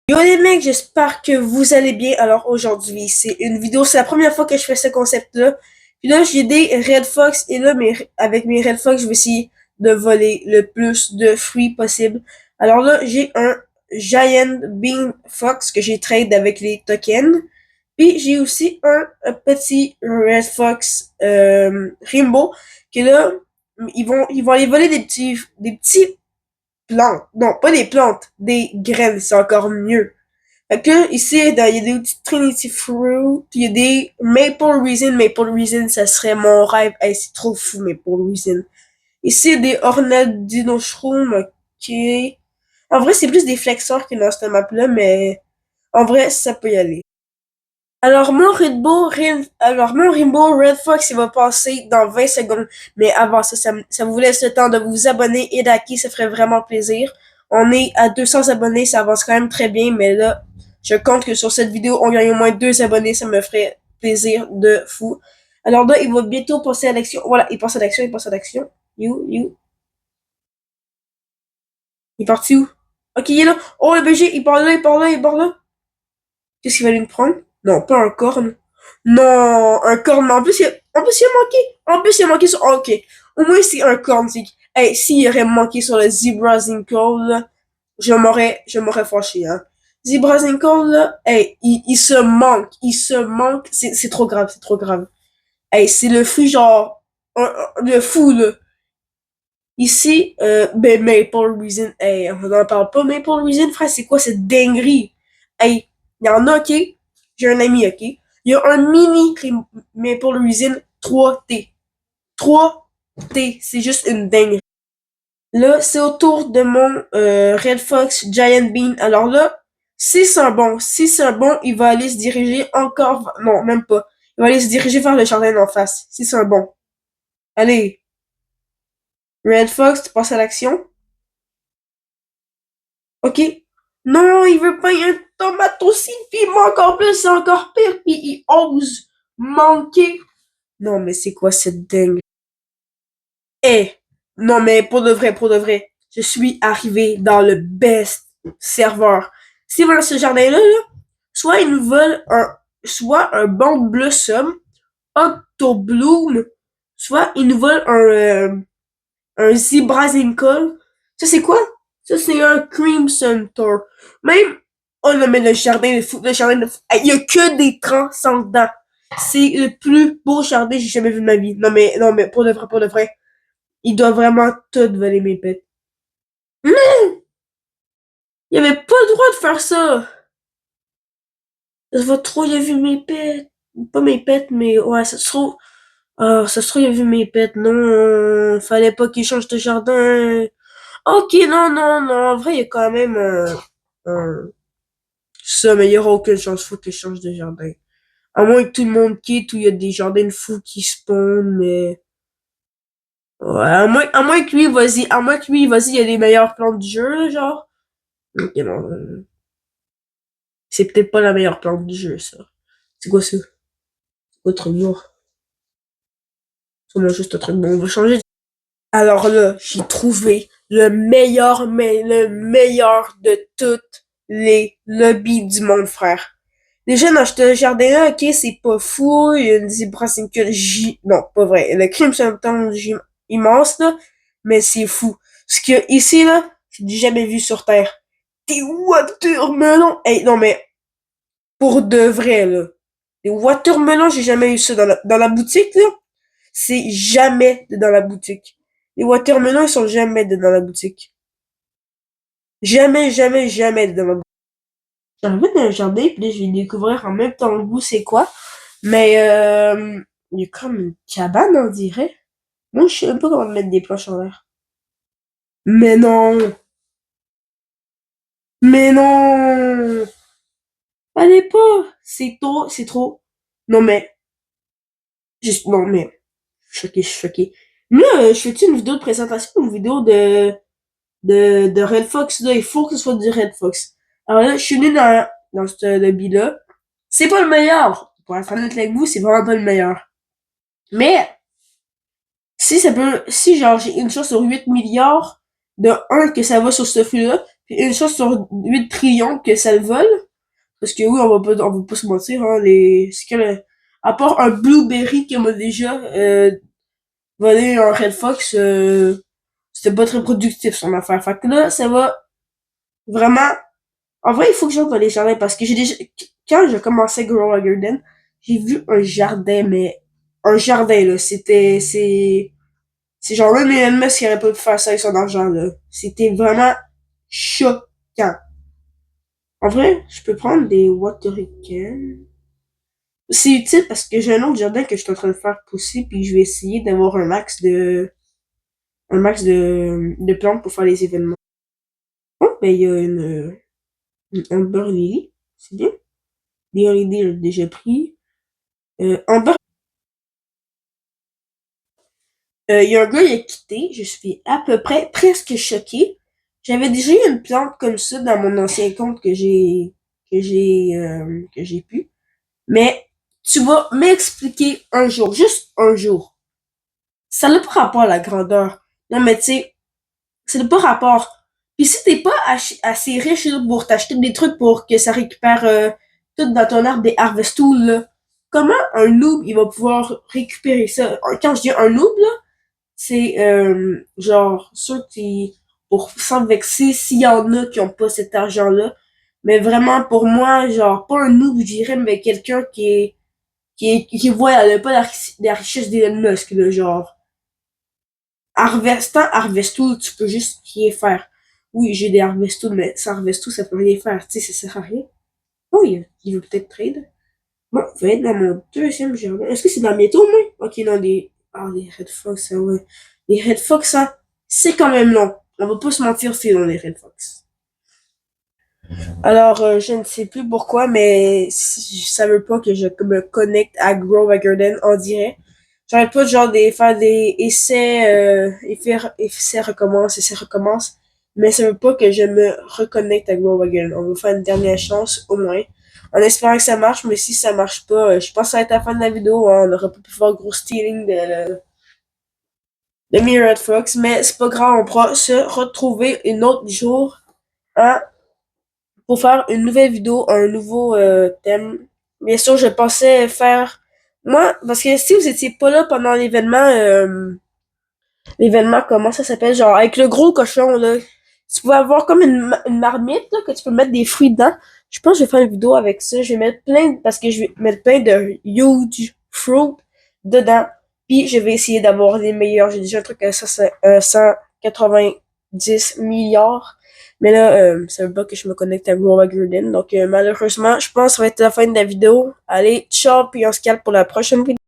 Yo les mecs, j'espère que vous allez bien. Alors aujourd'hui, c'est la première fois que je fais ce concept-là. Puis là, j'ai des Red Fox et là, avec mes Red Fox, je vais essayer de voler le plus de fruits possible. Alors là, j'ai un Giant Bean Fox que j'ai trade avec les tokens. Puis j'ai aussi un petit Red Fox Rainbow que là, ils vont aller voler des petits plantes. Non, pas des plantes, des graines, c'est encore mieux. Fait que ici, il y a des petits Trinity Fruit, il y a des Maple Raisin. Maple Raisin, ça serait mon rêve. Hey, c'est trop fou, Maple Raisin. Ici, des Horned Dinoshroom, ok. En vrai, c'est plus des flexors que dans cette map-là, mais en vrai, ça peut y aller. Alors mon Rainbow Red Fox, il va passer dans 20 secondes. Mais avant ça, ça vous laisse le temps de vous abonner et d'hacker, ça ferait vraiment plaisir. On est à 200 abonnés, ça avance quand même très bien, mais là, je compte que sur cette vidéo, on gagne au moins 2 abonnés, ça me ferait plaisir de fou. Alors là, il va bientôt passer à l'action. Voilà, il passe à l'action, il passe à l'action. You. Il est parti où? Ok, il est là. Oh, le BG, il part là, il part là, il part là. Qu'est-ce qu'il va lui me prendre? Non, pas un corne. Non, un corne. Mais en plus, il a manqué. En plus, il a manqué sur. Oh, ok. Au moins, c'est un corne. Hey, s'il aurait manqué sur le Zebra Zinkle, là, je m'aurais fâché, hein. Zebra Zinkle, là, hey, il se manque. Il se manque. C'est trop grave, c'est trop grave. Hey, c'est le fou, genre, le fou, là. Ici, ben, Maple Raisin, hey, on n'en parle pas. Maple Raisin, frère, c'est quoi cette dinguerie? Hey, il y en a, ok? J'ai un ami, ok? Il y a un Maple Raisin 3T. 3T, c'est juste une dinguerie. Là, c'est au tour de mon Red Fox Giant Bean. Alors là, si c'est un bon, il va aller se diriger encore, non, même pas. Il va aller se diriger vers le jardin en face. Si c'est un bon. Allez, Red Fox, tu passes à l'action. Ok. Non, il veut pas un tomate aussi, puis il manque en plus, c'est encore pire, puis il ose manquer. Non, mais c'est quoi cette dingue? Eh, non, mais pour de vrai, je suis arrivé dans le best serveur. Si voilà ce jardin-là, là, soit ils nous volent soit un bon blossom, Octobloom, soit ils nous volent un Zebrazinkle. Ça, c'est quoi? Ça, c'est un Crimson Tor. Même, oh non, mais le jardin de fou, il y a que des transcendants. C'est le plus beau jardin que j'ai jamais vu de ma vie. Non, mais, pour de vrai, il doit vraiment tout voler mes pets. Non! Il avait pas le droit de faire ça! Ça se voit trop, il a vu mes pets. Pas mes pets, mais ouais, ça se trouve. Ah, ça se trouve, il a vu mes pets. Non, fallait pas qu'il change de jardin. Ok, non, non, non. En vrai, il y a quand même ça, mais il y aura aucune chance. Faut que je change de jardin. À moins que tout le monde quitte ou il y a des jardins de fous qui spawnent, mais. Ouais, à moins que lui, vas-y. À moins que lui, vas-y, il y a les meilleures plantes du jeu, genre. Ok, non. C'est peut-être pas la meilleure plante du jeu, ça. C'est quoi ça? C'est quoi, truc noir? C'est moi juste un truc bon. On va changer. Alors là, j'ai trouvé le meilleur de toutes les lobbies du monde, frère. Déjà, dans ce jardin-là, ok, c'est pas fou, il y a une Zebracinule non, pas vrai, le Crimson Tongue immense, là, mais c'est fou. Parce que ici, là, j'ai jamais vu sur Terre. Des watermelons! Hey, non, mais, pour de vrai, là. Des watermelons, j'ai jamais eu ça dans la boutique, là. C'est jamais dans la boutique. Les watermelons, ils sont jamais dans la boutique. Jamais, jamais, jamais dans la boutique. J'arrive dans le jardin, puis là, je vais découvrir en même temps le goût, c'est quoi. Mais, il y a comme une cabane, on dirait. Moi, je sais même pas comment mettre des planches en l'air. Mais non! Mais non! Allez pas! C'est trop. Non, mais, non, mais, je suis choqué. Là, je fais-tu une vidéo de présentation ou une vidéo de Red Fox, là? Il faut que ce soit du Red Fox. Alors là, je suis né dans ce lobby-là. C'est pas le meilleur! Pour être honnête avec vous, c'est vraiment pas le meilleur. Mais, si genre j'ai une chance sur 8 milliards de un que ça va sur ce flux-là, Puis une chance sur 8 trillions que ça le vole. Parce que oui, on va pas se mentir, hein, c'est que à part un Blueberry qui m'a déjà volé un Red Fox, c'était pas très productif son affaire. Fait que là, ça va vraiment. En vrai, il faut que j'entre dans les jardins parce que j'ai déjà. Quand j'ai commencé Grow a Garden, j'ai vu un jardin, mais un jardin là. C'est genre même Elon Musk qui aurait pas pu faire ça avec son argent là. C'était vraiment choquant. En vrai, je peux prendre des watericans. C'est utile parce que j'ai un autre jardin que je suis en train de faire pousser puis je vais essayer d'avoir un max de plantes pour faire les événements. Oh, ben il y a une Amber Lily, c'est bien. Des Holiday, j'ai déjà pris. Amber, il y a un gars, il a quitté, je suis à peu près presque choquée. J'avais déjà eu une plante comme ça dans mon ancien compte que j'ai pu. Mais tu vas m'expliquer un jour, juste un jour. Ça n'a pas rapport à la grandeur. Non, mais tu sais, ça n'a pas rapport. Puis si t'es pas assez riche là, pour t'acheter des trucs pour que ça récupère tout dans ton arbre des harvest tools, là, comment un noob il va pouvoir récupérer ça? Quand je dis un noob, là, c'est genre ceux qui, pour s'en vexer, s'il y en a qui ont pas cet argent-là, mais vraiment pour moi, genre pas un noob, je dirais, mais quelqu'un qui voit pas la richesse d'Elon Musk, là, genre. Harvest Tool, tu peux juste rien faire. Oui, j'ai des Harvest Tool, mais sans Harvest Tool, ça peut rien faire. Tu sais, ça sert à rien. Oh, il veut peut-être trade. Bon, je vais être dans mon deuxième jardin. Est-ce que c'est dans mes tours, moi? Ok, non, les Red Fox, ça, ouais. Les Red Fox, ça, c'est quand même long. On va pas se mentir, c'est long, les Red Fox. Alors, je ne sais plus pourquoi, mais ça veut pas que je me connecte à Grow a Garden en direct. J'arrête pas de genre de faire des essais recommence, mais ça veut pas que je me reconnecte à Grow a Garden. On va faire une dernière chance, au moins. En espérant que ça marche, mais si ça marche pas, je pense que ça va être la fin de la vidéo, hein. On n'aura pas pu faire gros stealing de mes Red Fox, mais c'est pas grave, on pourra se retrouver une autre jour, hein, pour faire une nouvelle vidéo, un nouveau thème. Bien sûr, je pensais faire moi, parce que si vous étiez pas là pendant l'événement, comment ça s'appelle, genre avec le gros cochon là, tu pouvais avoir comme une marmite là que tu peux mettre des fruits dedans. Je pense que je vais faire une vidéo avec ça. Je vais mettre parce que je vais mettre plein de huge fruit dedans. Puis je vais essayer d'avoir les meilleurs. J'ai déjà un truc à 190 milliards. Mais là, ça veut pas que je me connecte à Grow a Garden. Donc malheureusement, je pense que ça va être la fin de la vidéo. Allez, ciao, puis on se calme pour la prochaine vidéo.